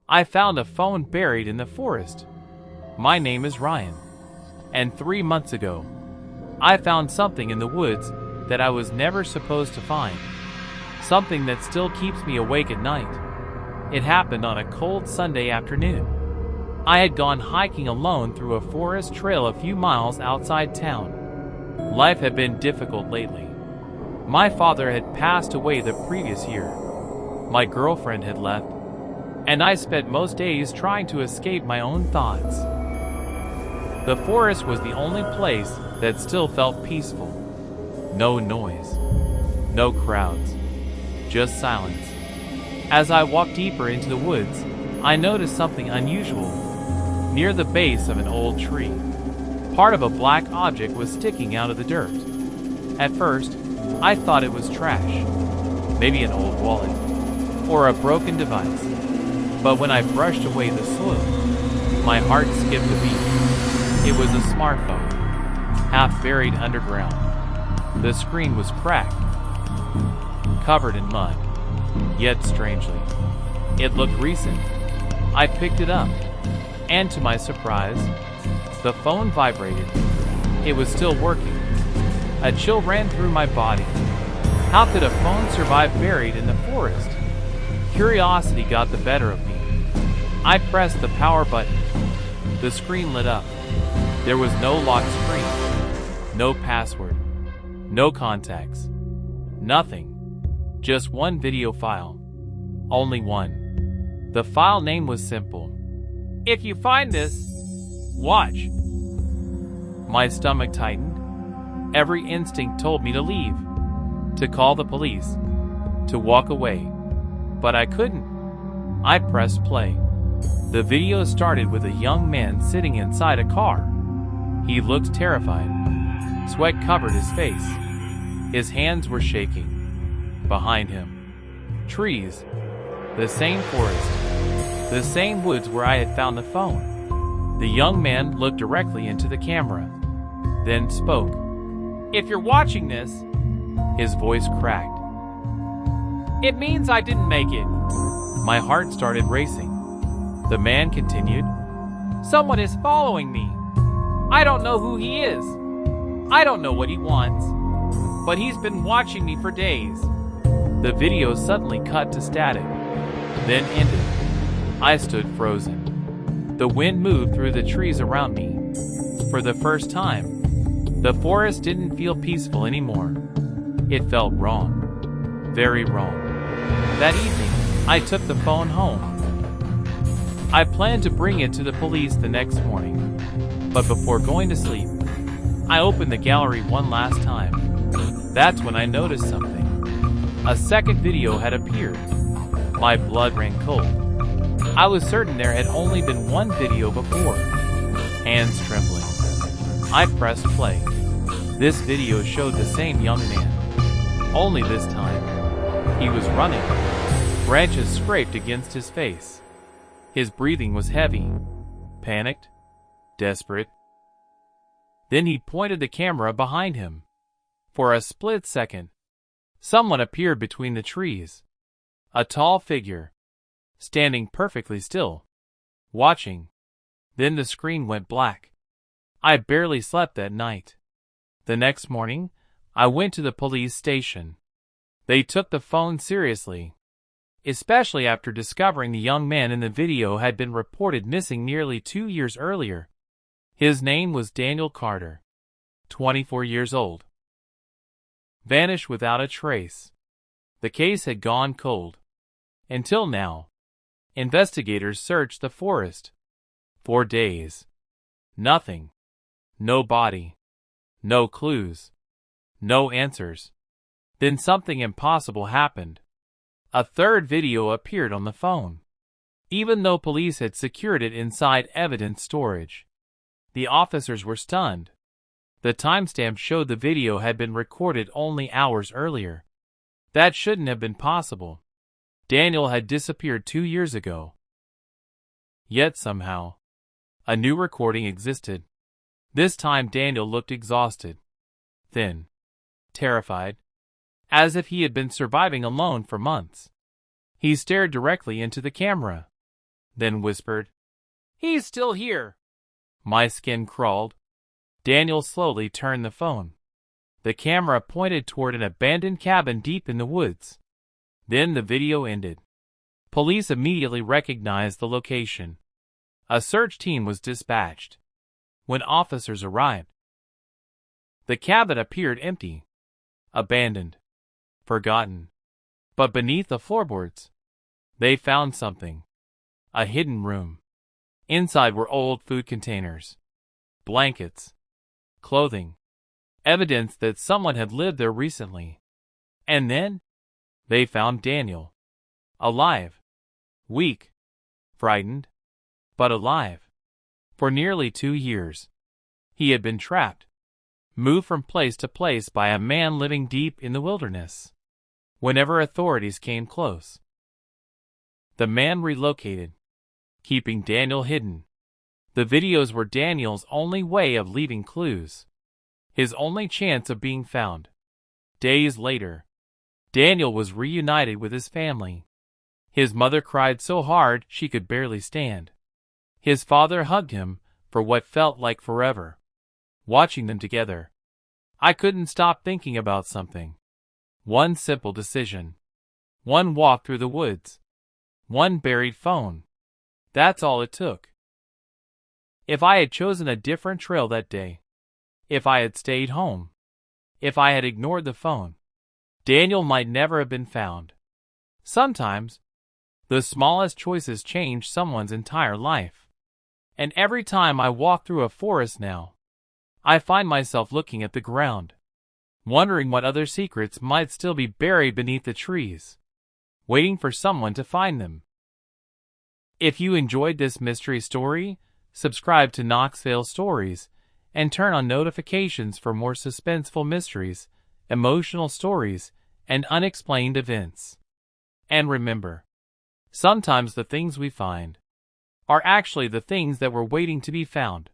I found a phone buried in the forest. My name is Ryan, and 3 months ago, I found something in the woods that I was never supposed to find. Something that still keeps me awake at night. It happened on a cold Sunday afternoon. I had gone hiking alone through a forest trail a few miles outside town. Life had been difficult lately. My father had passed away the previous year. My girlfriend had left, and I spent most days trying to escape my own thoughts. The forest was the only place that still felt peaceful. No noise, no crowds, just silence. As I walked deeper into the woods, I noticed something unusual. Near the base of an old tree, part of a black object was sticking out of the dirt. At first, I thought it was trash, maybe an old wallet, or a broken device. But when I brushed away the soil, my heart skipped a beat. It was a smartphone, half buried underground. The screen was cracked, covered in mud, yet strangely, it looked recent. I picked it up, and to my surprise, the phone vibrated. It was still working. A chill ran through my body. How could a phone survive buried in the forest? Curiosity got the better of me. I pressed the power button. The screen lit up. There was no lock screen, no password, no contacts, nothing. Just one video file. Only one. The file name was simple. If you find this, watch. My stomach tightened. Every instinct told me to leave, to call the police, to walk away. But I couldn't. I pressed play. The video started with a young man sitting inside a car. He looked terrified. Sweat covered his face. His hands were shaking. Behind him, trees, the same forest, the same woods where I had found the phone. The young man looked directly into the camera, then spoke. If you're watching this, his voice cracked. It means I didn't make it. My heart started racing. The man continued. Someone is following me. I don't know who he is. I don't know what he wants, but he's been watching me for days. The video suddenly cut to static, then ended. I stood frozen. The wind moved through the trees around me. For the first time, the forest didn't feel peaceful anymore. It felt wrong. Very wrong. That evening, I took the phone home. I planned to bring it to the police the next morning. But before going to sleep, I opened the gallery one last time. That's when I noticed something. A second video had appeared. My blood ran cold. I was certain there had only been one video before. Hands trembling, I pressed play. This video showed the same young man. Only this time, he was running. Branches scraped against his face. His breathing was heavy, panicked, desperate. Then he pointed the camera behind him. For a split second, someone appeared between the trees. A tall figure, standing perfectly still, watching. Then the screen went black. I barely slept that night. The next morning, I went to the police station. They took the phone seriously, especially after discovering the young man in the video had been reported missing nearly 2 years earlier. His name was Daniel Carter, 24 years old. Vanished without a trace. The case had gone cold. Until now, investigators searched the forest. For days. Nothing. No body. No clues. No answers. Then something impossible happened. A third video appeared on the phone. Even though police had secured it inside evidence storage, the officers were stunned. The timestamp showed the video had been recorded only hours earlier. That shouldn't have been possible. Daniel had disappeared 2 years ago. Yet somehow, a new recording existed. This time Daniel looked exhausted, thin, terrified, as if he had been surviving alone for months. He stared directly into the camera. then whispered, "He's still here." My skin crawled. Daniel slowly turned the phone. The camera pointed toward an abandoned cabin deep in the woods. Then the video ended. Police immediately recognized the location. A search team was dispatched. When officers arrived, the cabin appeared empty, abandoned, forgotten. But beneath the floorboards, they found something. A hidden room. Inside were old food containers, blankets, clothing, evidence that someone had lived there recently. And then, they found Daniel. Alive. Weak. Frightened. But alive. For nearly 2 years, he had been trapped, moved from place to place by a man living deep in the wilderness. Whenever authorities came close, the man relocated, keeping Daniel hidden. The videos were Daniel's only way of leaving clues, his only chance of being found. Days later, Daniel was reunited with his family. His mother cried so hard she could barely stand. His father hugged him for what felt like forever. Watching them together, I couldn't stop thinking about something. One simple decision. One walk through the woods. One buried phone. That's all it took. If I had chosen a different trail that day, if I had stayed home, if I had ignored the phone, Daniel might never have been found. Sometimes, the smallest choices change someone's entire life. And every time I walk through a forest now, I find myself looking at the ground, wondering what other secrets might still be buried beneath the trees, waiting for someone to find them. If you enjoyed this mystery story, subscribe to Noxvale Stories and turn on notifications for more suspenseful mysteries, emotional stories, and unexplained events. And remember, sometimes the things we find are actually the things that were waiting to be found.